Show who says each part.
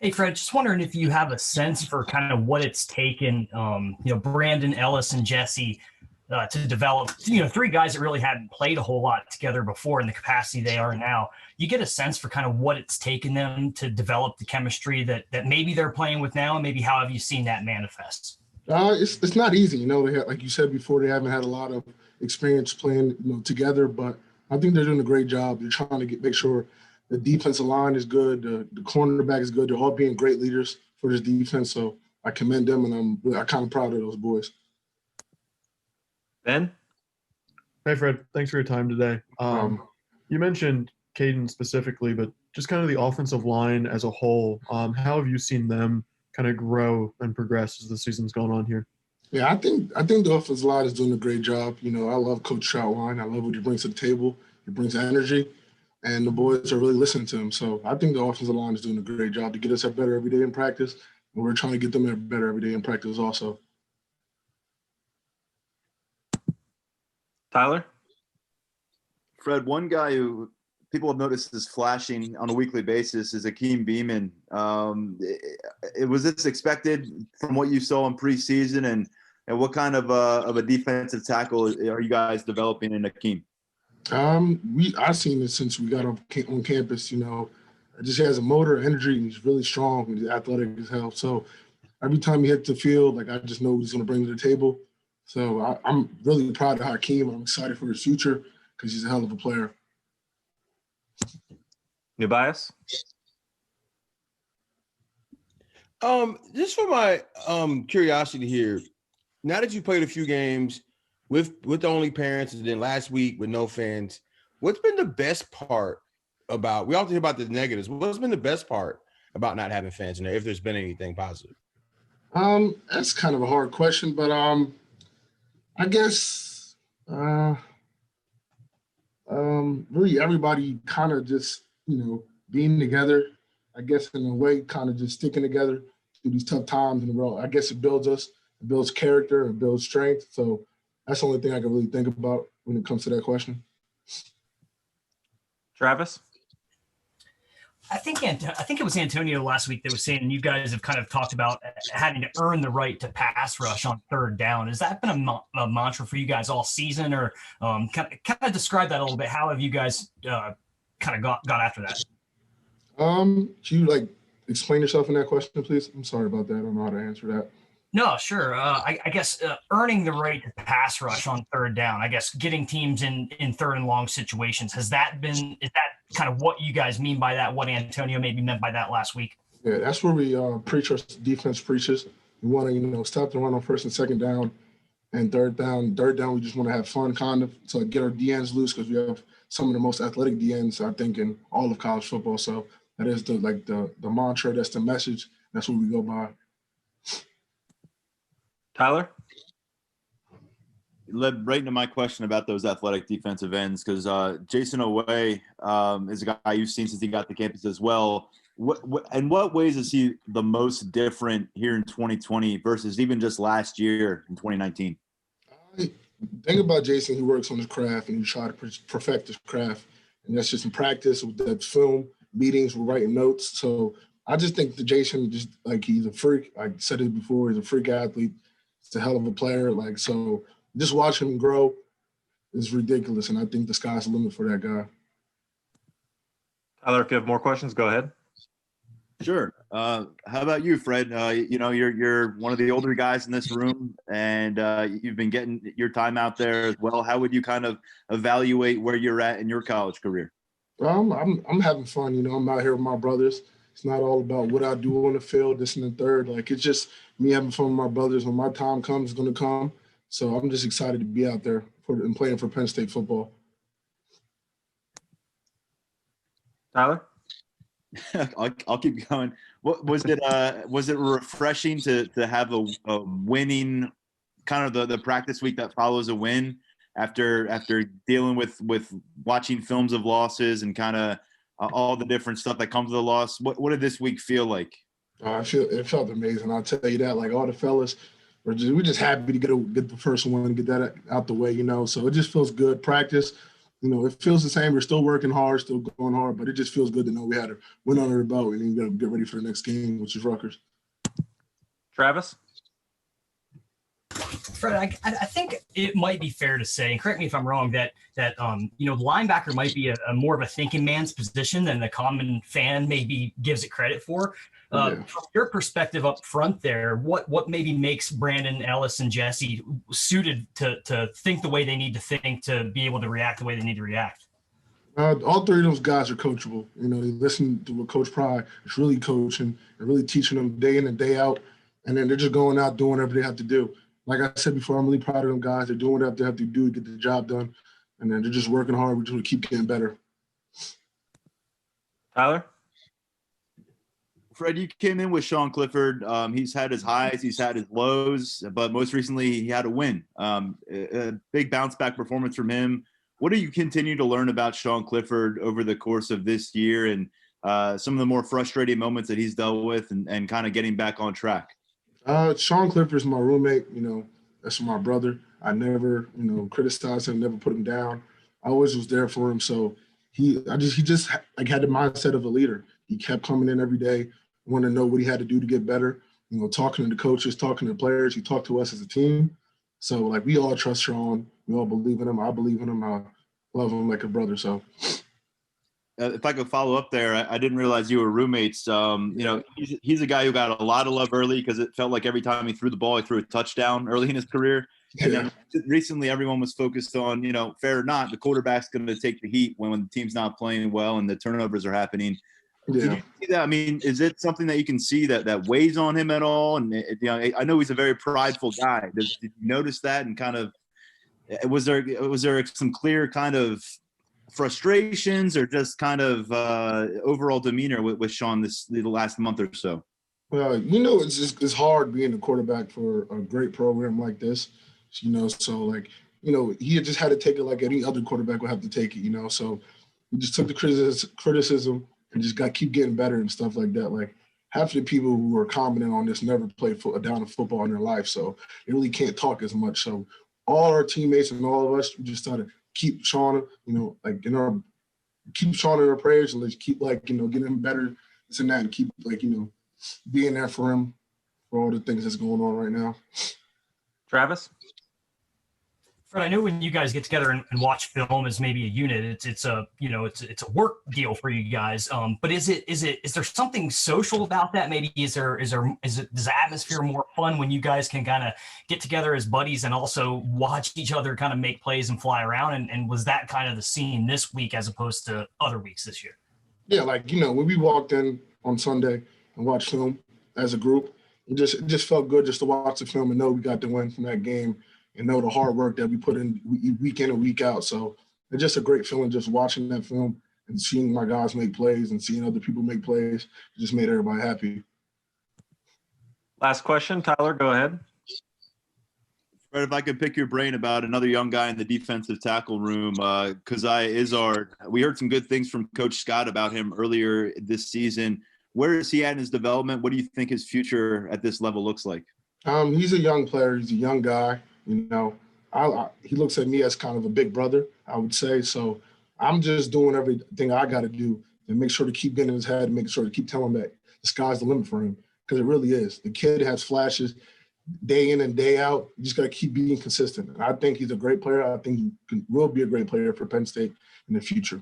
Speaker 1: Hey, Fred, just wondering if you have a sense for kind of what it's taken, Brandon, Ellis, and Jesse to develop, three guys that really hadn't played a whole lot together before in the capacity they are now. You get a sense for kind of what it's taken them to develop the chemistry that maybe they're playing with now, and maybe how have you seen that manifest?
Speaker 2: It's not easy, like you said before, they haven't had a lot of experience playing, together. But I think they're doing a great job. They're trying to make sure the defensive line is good, the cornerback is good. They're all being great leaders for this defense. So I commend them, and I'm kind of proud of those boys.
Speaker 3: Ben?
Speaker 4: Hey, Fred. Thanks for your time today. You mentioned Caden specifically, but just kind of the offensive line as a whole. How have you seen them kind of grow and progress as the season's gone on here?
Speaker 2: Yeah, I think the offensive line is doing a great job. I love Coach Troutline. I love what he brings to the table. He brings energy, and the boys are really listening to him. So I think the offensive line is doing a great job to get us better every day in practice, and we're trying to get them better every day in practice also.
Speaker 3: Tyler?
Speaker 5: Fred, one guy who people have noticed is flashing on a weekly basis is Akeem Beeman. Was this expected from what you saw in preseason, and what kind of a defensive tackle are you guys developing in Akeem?
Speaker 2: I've seen it since we got on campus. Just has a motor, energy, and he's really strong. He's athletic as hell. So every time he hits the field, I just know what he's going to bring to the table. So I'm really proud of Hakeem. I'm excited for his future because he's a hell of a player.
Speaker 3: New bias?
Speaker 6: Just for my curiosity here, now that you played a few games with only parents and then last week with no fans, what's been the best part about – we often hear about the negatives. What's been the best part about not having fans in there, if there's been anything positive?
Speaker 2: That's kind of a hard question, but I guess really everybody kind of just, being together, I guess in a way, kind of just sticking together through these tough times in the world. I guess it builds us, it builds character, it builds strength. So that's the only thing I can really think about when it comes to that question.
Speaker 3: Travis?
Speaker 1: I think it was Antonio last week that was saying you guys have kind of talked about having to earn the right to pass rush on third down. Has that been a mantra for you guys all season, or kind of describe that a little bit? How have you guys kind of got after that?
Speaker 2: Can you explain yourself in that question, please? I'm sorry about that. I don't know how to answer that.
Speaker 1: No, sure. I guess earning the right to pass rush on third down, I guess getting teams in third and long situations, is that kind of what you guys mean by that, what Antonio maybe meant by that last week?
Speaker 2: Yeah, that's where we preach our defense preaches. We want to, stop the run on first and second down and third down. Third down, we just want to have fun kind of to get our DNs loose because we have some of the most athletic DNs, I think, in all of college football. So that is the mantra, that's the message. That's what we go by.
Speaker 3: Tyler?
Speaker 5: You led right into my question about those athletic defensive ends because Jason Oweh is a guy you've seen since he got to campus as well. In what ways is he the most different here in 2020 versus even just last year in 2019?
Speaker 2: The thing about Jason, he works on his craft and he tries to perfect his craft. And that's just in practice with the film, meetings, we're writing notes. So I just think that Jason, he's a freak. I said it before, he's a freak athlete. He's a hell of a player. So just watching him grow is ridiculous. And I think the sky's the limit for that guy.
Speaker 3: Tyler, if you have more questions, go ahead.
Speaker 5: Sure. How about you, Fred? You're one of the older guys in this room, and you've been getting your time out there as well. How would you kind of evaluate where you're at in your college career?
Speaker 2: I'm having fun. I'm out here with my brothers. It's not all about what I do on the field, this and the third. It's just me having fun with my brothers. When my time comes, it's going to come. So I'm just excited to be out there and playing for Penn State football.
Speaker 3: Tyler?
Speaker 5: I'll keep going. What was it? Was it refreshing to have a winning kind of the practice week that follows a win after dealing with watching films of losses and kind of all the different stuff that comes with the loss? What did this week feel like?
Speaker 2: It felt amazing. I'll tell you that. All the fellas we're just happy to get the first one and get that out the way. So it just feels good. Practice, it feels the same. We're still working hard, still going hard, but it just feels good to know we had a win under the belt, and then you got to get ready for the next game, which is Rutgers.
Speaker 3: Travis?
Speaker 1: Fred, I think it might be fair to say, and correct me if I'm wrong, that the linebacker might be a more of a thinking man's position than the common fan maybe gives it credit for. From your perspective up front there, what maybe makes Brandon, Ellis, and Jesse suited to think the way they need to think, to be able to react the way they need to react?
Speaker 2: All three of those guys are coachable. They listen to what Coach Pry is really coaching and really teaching them day in and day out, and then they're just going out doing whatever they have to do. Like I said before, I'm really proud of them guys. They're doing whatever they have to do to get the job done, and then they're just working hard. We're just going to keep getting better.
Speaker 3: Tyler?
Speaker 5: Fred, you came in with Sean Clifford. He's had his highs, he's had his lows, but most recently he had a win. A big bounce back performance from him. What do you continue to learn about Sean Clifford over the course of this year, and some of the more frustrating moments that he's dealt with, and kind of getting back on track?
Speaker 2: Sean Clifford is my roommate. That's my brother. I never, criticized him, never put him down. I always was there for him. So he just had the mindset of a leader. He kept coming in every day, wanted to know what he had to do to get better. Talking to the coaches, talking to the players. He talked to us as a team. So we all trust Sean. We all believe in him. I believe in him. I love him like a brother. So.
Speaker 5: If I could follow up there, I didn't realize you were roommates. He's a guy who got a lot of love early because it felt like every time he threw the ball, he threw a touchdown early in his career. And then recently everyone was focused on, fair or not, the quarterback's going to take the heat when the team's not playing well and the turnovers are happening.
Speaker 2: Yeah.
Speaker 5: Did you see that? I mean, is it something that you can see that weighs on him at all? And I know he's a very prideful guy. Did you notice that? And kind of, was there some clear kind of frustrations or just kind of overall demeanor with Sean the last month or so?
Speaker 2: Well, it's hard being a quarterback for a great program like this. So he just had to take it like any other quarterback would have to take it. So he just took the criticism and just keep getting better and stuff like that. Like half of the people who are commenting on this never played a down of football in their life, so they really can't talk as much. So all our teammates and all of us, we just try to keep Sean, keep Sean in our prayers, and let's keep getting him better, this and that, and keep being there for him for all the things that's going on right now.
Speaker 3: Travis?
Speaker 1: Fred, I know when you guys get together and watch film as maybe a unit, it's a work deal for you guys. But is there something social about that? Maybe is the atmosphere more fun when you guys can kind of get together as buddies and also watch each other kind of make plays and fly around? And was that kind of the scene this week as opposed to other weeks this year?
Speaker 2: Yeah, when we walked in on Sunday and watched film as a group, it just felt good just to watch the film and know we got the win from that game, and know the hard work that we put in week in and week out. So it's just a great feeling just watching that film and seeing my guys make plays and seeing other people make plays. It just made everybody happy.
Speaker 3: Last question. Tyler, go ahead.
Speaker 5: Fred, if I could pick your brain about another young guy in the defensive tackle room, Keziah Izzard. We heard some good things from Coach Scott about him earlier this season. Where is he at in his development? What do you think his future at this level looks like?
Speaker 2: He's a young player. He's a young guy. He looks at me as kind of a big brother, I would say. So I'm just doing everything I got to do to make sure to keep getting in his head and make sure to keep telling him that the sky's the limit for him, because it really is. The kid has flashes day in and day out. You just got to keep being consistent. And I think he's a great player. I think he will be a great player for Penn State in the future.